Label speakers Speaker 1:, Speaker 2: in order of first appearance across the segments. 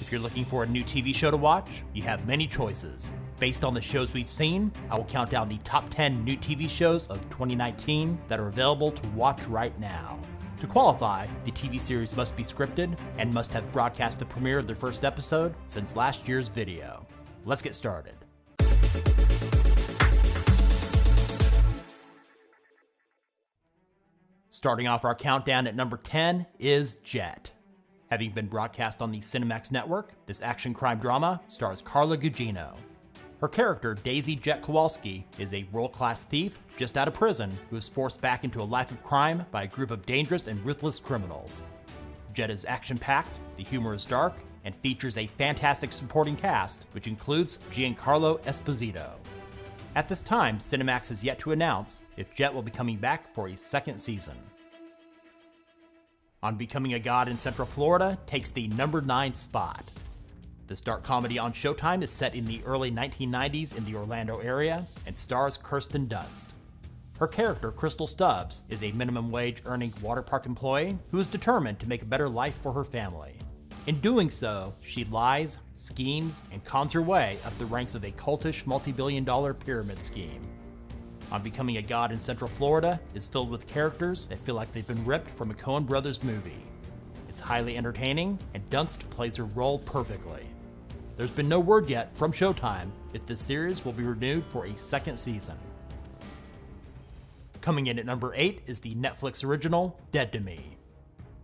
Speaker 1: If you're looking for a new TV show to watch, you have many choices. Based on the shows we've seen, I will count down the top 10 new TV shows of 2019 that are available to watch right now. To qualify, the TV series must be scripted and must have broadcast the premiere of their first episode since last year's video. Let's get started. Starting off our countdown at number 10 is Jet. Having been broadcast on the Cinemax network, this action crime drama stars Carla Gugino. Her character, Daisy Jet Kowalski, is a world-class thief just out of prison who is forced back into a life of crime by a group of dangerous and ruthless criminals. Jet is action-packed, the humor is dark, and features a fantastic supporting cast, which includes Giancarlo Esposito. At this time, Cinemax has yet to announce if Jet will be coming back for a second season. On Becoming a God in Central Florida takes the number 9 spot. This dark comedy on Showtime is set in the early 1990s in the Orlando area and stars Kirsten Dunst. Her character, Crystal Stubbs, is a minimum wage earning water park employee who is determined to make a better life for her family. In doing so, she lies, schemes, and cons her way up the ranks of a cultish multi-billion-dollar pyramid scheme. On Becoming a God in Central Florida is filled with characters that feel like they've been ripped from a Coen Brothers movie. It's highly entertaining, and Dunst plays her role perfectly. There's been no word yet from Showtime if this series will be renewed for a second season. Coming in at number 8 is the Netflix original Dead to Me.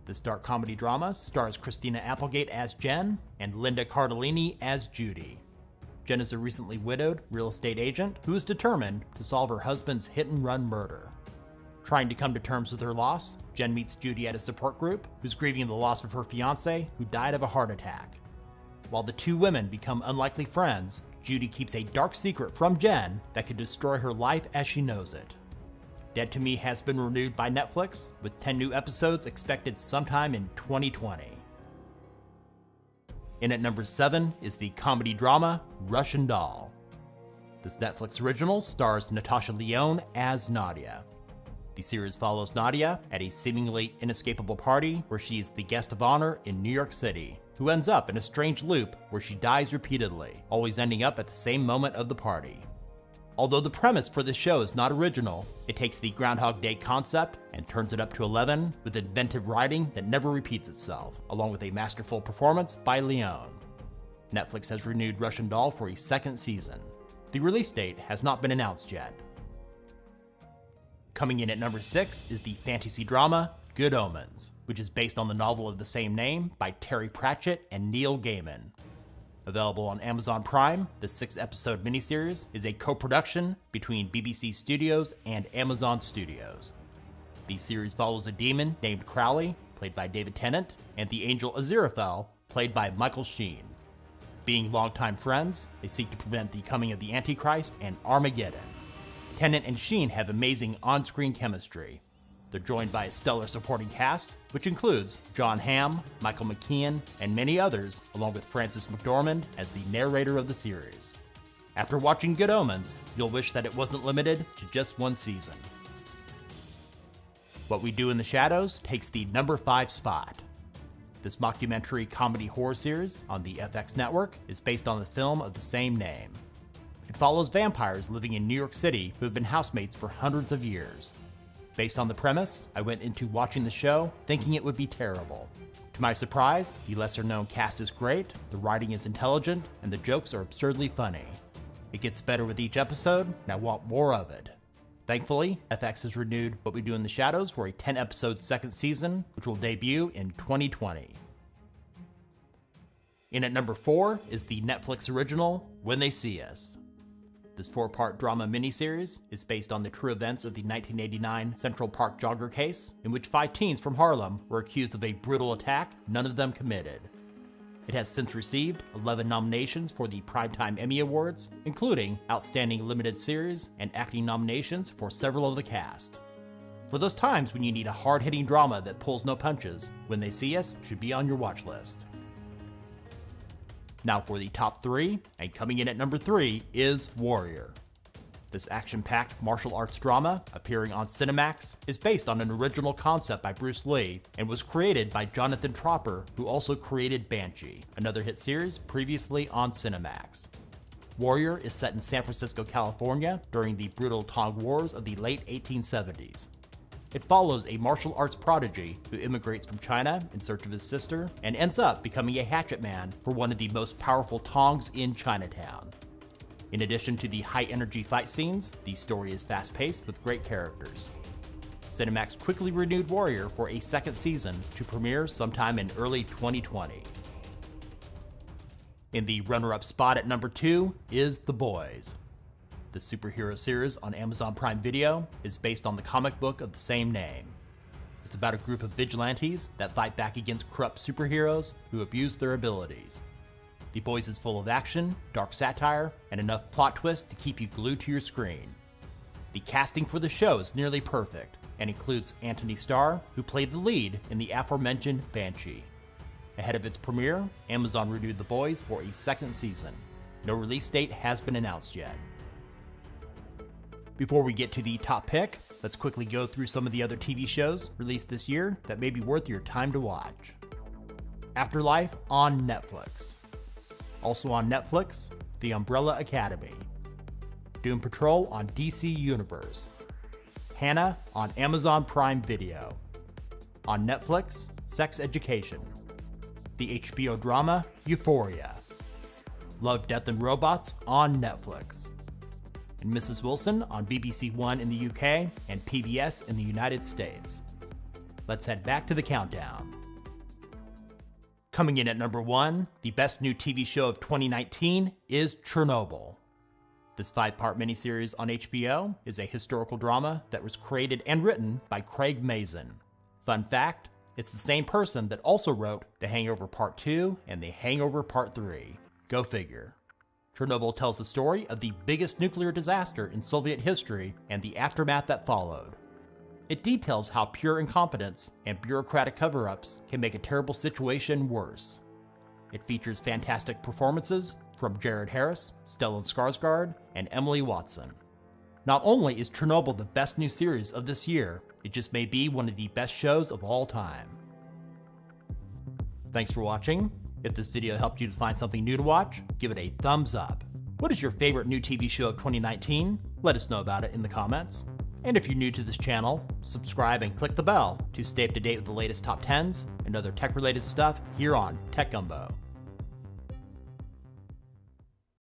Speaker 1: This dark comedy drama stars Christina Applegate as Jen and Linda Cardellini as Judy. Jen is a recently widowed real estate agent who is determined to solve her husband's hit-and-run murder. Trying to come to terms with her loss, Jen meets Judy at a support group who's grieving the loss of her fiancé who died of a heart attack. While the two women become unlikely friends, Judy keeps a dark secret from Jen that could destroy her life as she knows it. Dead to Me has been renewed by Netflix, with 10 new episodes expected sometime in 2020. In at number 7 is the comedy drama Russian Doll. This Netflix original stars Natasha Lyonne as Nadia. The series follows Nadia at a seemingly inescapable party where she is the guest of honor in New York City, who ends up in a strange loop where she dies repeatedly, always ending up at the same moment of the party. Although the premise for this show is not original, it takes the Groundhog Day concept and turns it up to 11 with inventive writing that never repeats itself, along with a masterful performance by Lyonne. Netflix has renewed Russian Doll for a second season. The release date has not been announced yet. Coming in at number 6 is the fantasy drama Good Omens, which is based on the novel of the same name by Terry Pratchett and Neil Gaiman. Available on Amazon Prime, the 6-episode miniseries is a co-production between BBC Studios and Amazon Studios. The series follows a demon named Crowley, played by David Tennant, and the angel Aziraphale, played by Michael Sheen. Being longtime friends, they seek to prevent the coming of the Antichrist and Armageddon. Tennant and Sheen have amazing on-screen chemistry. They're joined by a stellar supporting cast, which includes John Hamm, Michael McKean, and many others, along with Frances McDormand as the narrator of the series. After watching Good Omens, you'll wish that it wasn't limited to just one season. What We Do in the Shadows takes the number 5 spot. This mockumentary comedy horror series on the FX network is based on the film of the same name. It follows vampires living in New York City who have been housemates for hundreds of years. Based on the premise, I went into watching the show thinking it would be terrible. To my surprise, the lesser-known cast is great, the writing is intelligent, and the jokes are absurdly funny. It gets better with each episode, and I want more of it. Thankfully, FX has renewed What We Do in the Shadows for a 10-episode second season, which will debut in 2020. In at number 4 is the Netflix original When They See Us. This 4-part drama miniseries is based on the true events of the 1989 Central Park jogger case, in which 5 teens from Harlem were accused of a brutal attack none of them committed. It has since received 11 nominations for the Primetime Emmy Awards, including Outstanding Limited Series and acting nominations for several of the cast. For those times when you need a hard-hitting drama that pulls no punches, When They See Us should be on your watch list. Now for the top 3, and coming in at number 3 is Warrior. This action-packed martial arts drama, appearing on Cinemax, is based on an original concept by Bruce Lee and was created by Jonathan Tropper, who also created Banshee, another hit series previously on Cinemax. Warrior is set in San Francisco, California during the brutal Tong Wars of the late 1870s. It follows a martial arts prodigy who immigrates from China in search of his sister and ends up becoming a hatchet man for one of the most powerful Tongs in Chinatown. In addition to the high-energy fight scenes, the story is fast-paced with great characters. Cinemax quickly renewed Warrior for a second season to premiere sometime in early 2020. In the runner-up spot at number 2 is The Boys. The superhero series on Amazon Prime Video is based on the comic book of the same name. It's about a group of vigilantes that fight back against corrupt superheroes who abuse their abilities. The Boys is full of action, dark satire, and enough plot twists to keep you glued to your screen. The casting for the show is nearly perfect and includes Anthony Starr, who played the lead in the aforementioned Banshee. Ahead of its premiere, Amazon renewed The Boys for a second season. No release date has been announced yet. Before we get to the top pick, let's quickly go through some of the other TV shows released this year that may be worth your time to watch. Afterlife on Netflix. Also on Netflix, The Umbrella Academy. Doom Patrol on DC Universe. Hannah on Amazon Prime Video. On Netflix, Sex Education. The HBO drama Euphoria. Love, Death and Robots on Netflix. And Mrs. Wilson on BBC One in the UK and PBS in the United States. Let's head back to the countdown. Coming in at number 1, the best new TV show of 2019 is Chernobyl. This 5-part miniseries on HBO is a historical drama that was created and written by Craig Mazin. Fun fact, it's the same person that also wrote The Hangover Part 2 and The Hangover Part 3. Go figure. Chernobyl tells the story of the biggest nuclear disaster in Soviet history and the aftermath that followed. It details how pure incompetence and bureaucratic cover-ups can make a terrible situation worse. It features fantastic performances from Jared Harris, Stellan Skarsgård, and Emily Watson. Not only is Chernobyl the best new series of this year, it just may be one of the best shows of all time. Thanks for watching. If this video helped you to find something new to watch, give it a thumbs up. What is your favorite new TV show of 2019? Let us know about it in the comments. And if you're new to this channel, subscribe and click the bell to stay up to date with the latest top 10s and other tech-related stuff here on Tech Gumbo.